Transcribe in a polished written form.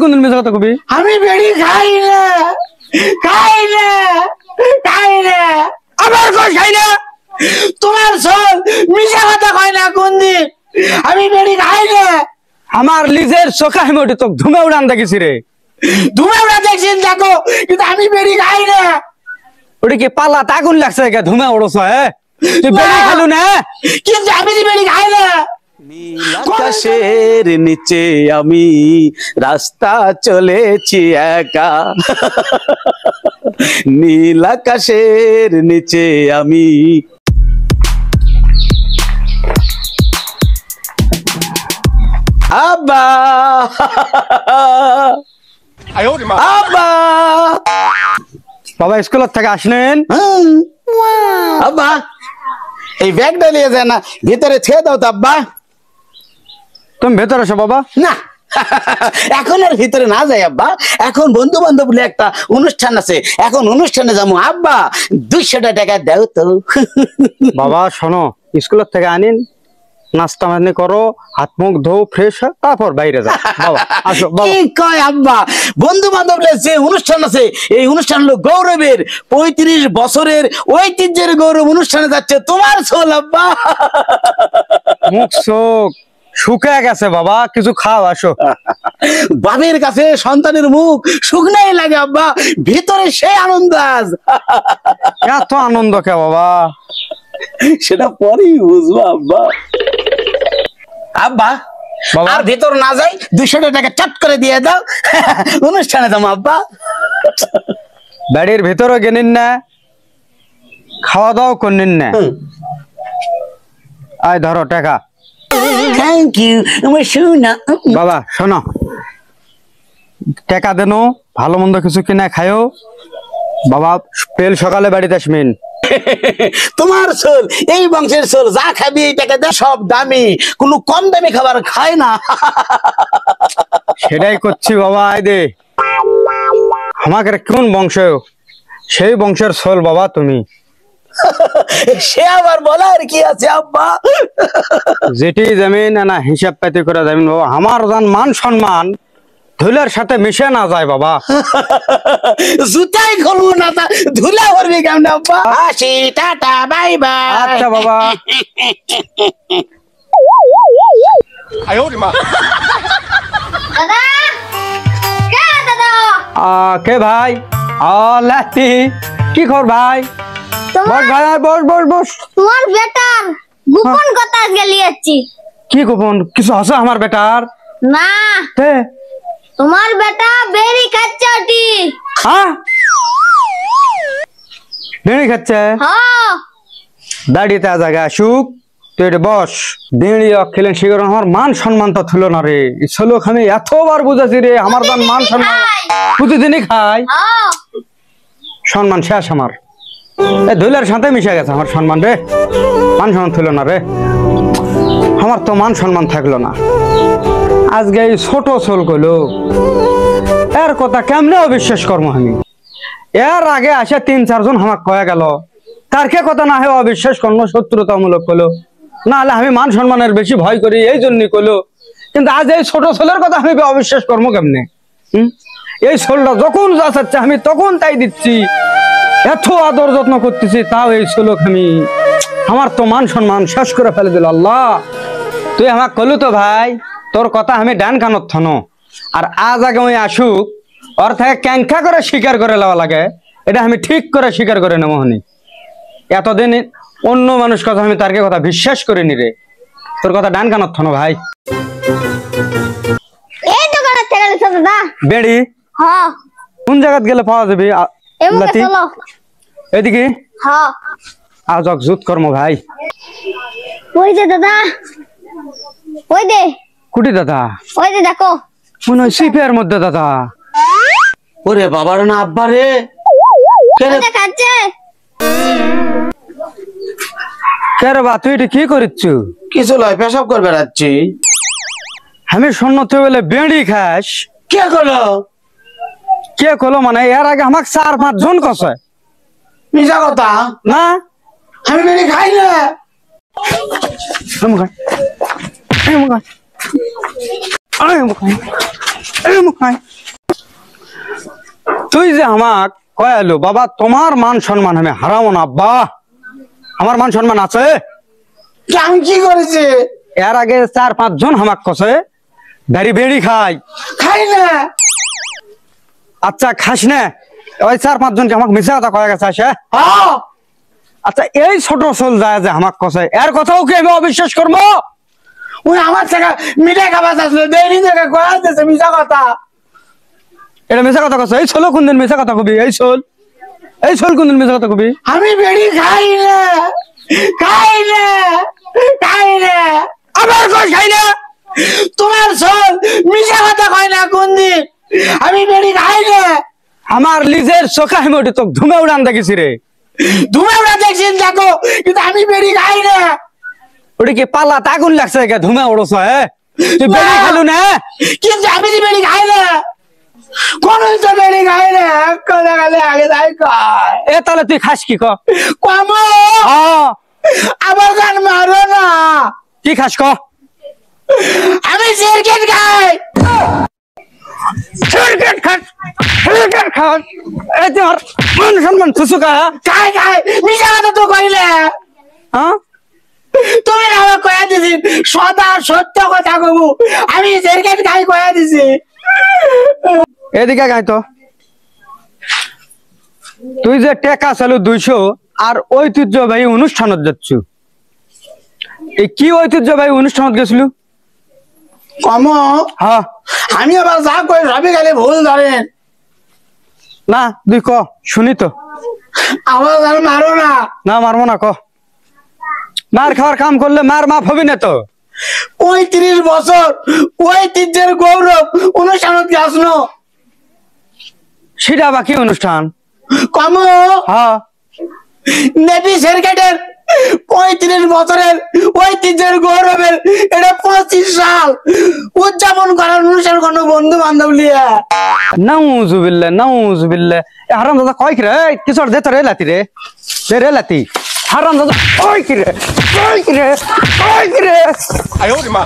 কোনদিন মিছা কথা কবি? আমি বেড়ি খাই না, খাই না, খাই না। আবার কই খাই না? তোমার সোল মিছা কথা কয় না কোনদিন? আমি বেড়ি খাই না। আমার লিজের চোখা আমি ওটি তো ধুমে উড়ান দেখেছি রে। ধুমে উড়া দেখছেন দেখো, কিন্তু আমি বেড়ি খাই না। ওটি কি পালা আগুন লাগছে ধুমে উড়ছ? হ্যাঁ তুই বেড়ি খালু না, কিন্তু আমি বেড়ি খাই না। নীল আকাশের নিচে আমি রাস্তা চলেছি একা, নীল আকাশের নিচে আমি। আব্বা আব্বা বাবা স্কুলের থেকে আসলেন? আব্বা এই ব্যাগটা নিয়ে যায় না, ভিতরে ছেড়ে দাও তো আব্বা। তুমি ভেতরে আসো বাবা। না এখন আর ভিতরে না যাই আব্বা, এখন বন্ধু বান্ধব বলে একটা অনুষ্ঠান আছে, এখন অনুষ্ঠানে যাবো। আব্বা 200 টাকা দাও তো। বাবা শোনো, স্কুলের থেকে আনিন, নাস্তা পানি করো, হাত মুখ ধো, ফ্রেশ হয়, তারপর বাইরে যাও। বাবা আসো বাবা। কি কয় আব্বা, বন্ধু বান্ধব যে অনুষ্ঠান আছে, এই অনুষ্ঠান হলো গৌরবের 35 বছরের ঐতিহ্যের গৌরব অনুষ্ঠানে যাচ্ছে তোমার সোল আব্বা। মুখ চোখ শুকিয়ে গেছে বাবা, কিছু খাও আসো। বাবের কাছে সন্তানের মুখ শুকনাই লাগে আব্বা, ভিতরে সে আনন্দ আজ। এত আনন্দ কে বাবা? সেটা পরেই বুঝবো আব্বা। আব্বা বাবা আর ভিতর না যাই, 200 টাকা চট করে দিয়ে দাও, অনুষ্ঠানে যাবো আব্বা। বাড়ির ভিতরে গেনিন না, খাওয়া দাওয়া করনিন না। আয় ধরো টাকা। থ্যাংক ইউ আমার সোনা। বাবা শোনো, টাকা দেনো, ভালো মন্দ কিছু কিনা খায়ও। বাবা পেল সকালে বাড়িতে আসবেন। তোমার সোল, এই বংশের সোল, যা খাবি এই টাকা দে, সব দামি, কোনো কম দামি খাবার খায় না। সেটাই করছি বাবা। আয় দে, আমাকে কোন বংশ? সেই বংশের সোল বাবা তুমি। সে আবার বলার কি আছে আব্বা? যেটি জমিন না হিসাব পাতি করে যাবেন বাবা। আমার জান মান সম্মান ধুলার সাথে মিশে না যায় বাবা। জুতাই খুলবো না, তা ধুলা ভরবি কেমন আব্বা? আসি, টাটা, বাই বাই। আচ্ছা বাবা। দাদা দাদা কে ভাই? লাতি কি খবর ভাই? বস ভাই, বস বস বস। তোমার বেটার গোপন কথা আজকে লিয়েছি। কি গোপন? কিছু আছে আমার বেটার? না, তে তোমার বেটা বেরি খাচ্ছে ওটি। হ্যাঁ বেড়ি খাচ্ছে? হ্যাঁ দাঁড়িয়ে জায়গা আসুক, তুই এটা বস। বেড়ি খেলেন শিখর, আমার মান সম্মান তো ছিল না রে। ছোলোক আমি এতবার বুঝেছি রে, আমার দান মান সম্মান প্রতিদিনই খাই। হ্যাঁ সম্মান শেষ আমার, ধুলার সাথে মিশে গেছে আমার সম্মান রে। মান সম্মান ছিল না রে, আমার তো মান সম্মান থাকলো না। আজকে এই ছোট ছোল কইলো, এর কথা কেমনে অবিশ্বাস করবো আমি? এর আগে আসে 3-4 জন আমাকে কয়ে গেল, তার কে কথা না হয় অবিশ্বাস করলো, শত্রুতামূলক কইলো, না হলে আমি মান সম্মানের বেশি ভয় করি এই জন্যই কইলো। কিন্তু আজ এই ছোট ছোলের কথা আমি অবিশ্বাস করবো কেমনে? এই ছোলটা যখন যা চাচ্ছে আমি তখন তাই দিচ্ছি, এত আদর যত্ন করতেছি, তাও এই ছোলক আমি, আমার তো মান সম্মান শেষ করে ফেলে দিল। আল্লাহ তুই আমাকে কলু তো ভাই, তোর কথা আমি ডান কানত থনো, আর আজ আগে ওই আসুক, ওর থেকে ক্যাঙ্কা করে স্বীকার করে নেওয়া লাগে, এটা আমি ঠিক করে স্বীকার করে নেবো হনি। এতদিন অন্য মানুষ কথা আমি তার কথা বিশ্বাস করিনি রে, তোর কথা ডান কানত থনো ভাই। এই দোকানে থেকে লিখছো দাদা? বেড়ি হ্যাঁ কোন জায়গাত গেলে পাওয়া যাবে? এমকে চলো। এদিকে হ্যাঁ আজ জুত কর্ম ভাই। ওই যে দাদা, ওই দে, কুটি দাদা? ওই যে দেখো, মনে হয় শিপের মধ্যে দাদা। ওরে বাবার না আব্বা রে, ওই যে খাচ্ছে। কে রে বা, তুই এটা কি করিচ্ছ? কিছু লয়, পেশাব করে বেড়াচ্ছি। আমি শূন্য তুই বলে বেড়ি খাস? কে করলো? কে কলো মানে? এর আগে আমাকে 4-5 জন কছে। মিছা কথা না, আমি বেড়ি খাই না। আমাকে তুই যে আমাক কয়ালো বাবা তোমার মান সম্মান আমি হারাবো না আব্বা, আমার মান সম্মান আছে। আমি কি করেছে? এর আগে 4-5 জন হামাক কছে দাড়ি বেড়ি খাই। খাই না। আচ্ছা খাস না, ওই 4-5 জনকে আমাকে মিশা কথা কয়ে গেছে আসে। হ্যাঁ আচ্ছা এই ছোট চল যায় যে হামাক কছে, এর কথাও কি আমি অবিশ্বাস করবো? ওই আমার থেকে মিঠাই খাবার আসলো দেরি থেকে কয়া দিয়েছে মিশা কথা। এটা মিশা কথা কছে? এই ছোলো কোনদিন মিশা কথা কবি? এই ছোল কোনদিন মিশা কথা কবি? আমি বেড়ি খাই না, খাই না, খাই না। আবার কই খাই না? তোমার সোল মিশা কথা কয় না কোন দিন? আমি বেড়ি খাই না। আমার লিজের চোখা হেমটি তো ধুমে উড়ান দেখেছি রে। তুমি ওরা দেখছেন দেখো, কিন্তু আমি বেড়ি খাই না। ওটা কি পাল্লা আগুন লাগছে ধুমে উড়ছ? তুই বেড়ি খালু না? কিন্তু আমি যে বেড়ি খাই না, কোন তো বেড়ি খাই না। কথা গেলে আগে তাই কয়। এ তাহলে তুই খাস কি? কম হ্যাঁ আবার গান মারো না। কি খাস ক? আমি সিগারেট খাই। সিগারেট খাস? সিগারেট খাস? এই তোর মান সম্মান সুসুকা? খাই খাই মিশা কথা তো কইলে। হ্যাঁ তুমি আমার কয়া দিছি সদা সত্য কথা কব। আমি সিগারেট খাই কয়া দিছি। এদিকে গাই তো। তুই যে টেকা চালু 200 আর ঐতিহ্যবাহী অনুষ্ঠানত যাচ্ছ, এই কি ঐতিহ্যবাহী অনুষ্ঠানত গেছিল? কম হ্যাঁ আমি আবার যা কই সবই খালি ভুল ধরেন। না তুই ক শুনি তো। আমার গান মারো না। না মারবো না, ক। মার খাওয়ার কাম করলে মার মাপ হবি না তো। 35 বছর ঐতিহ্যের গৌরব অনুষ্ঠানত আসনো। সেটা বাকি অনুষ্ঠান। কম হ্যাঁ নেভি সেরকেটের 35 বছরের ঐতিহ্যের গৌরবের এটা 25 সাল উদযাপন করার অনুষ্ঠান কোন বন্ধু বান্ধব লিয়া। নাউজুবিল্লাহ হারাম দাদা কয় কি রে? কিছু দে তো রে লাতি রে, দে রে লাতি। হারাম দাদা কয় কি রে?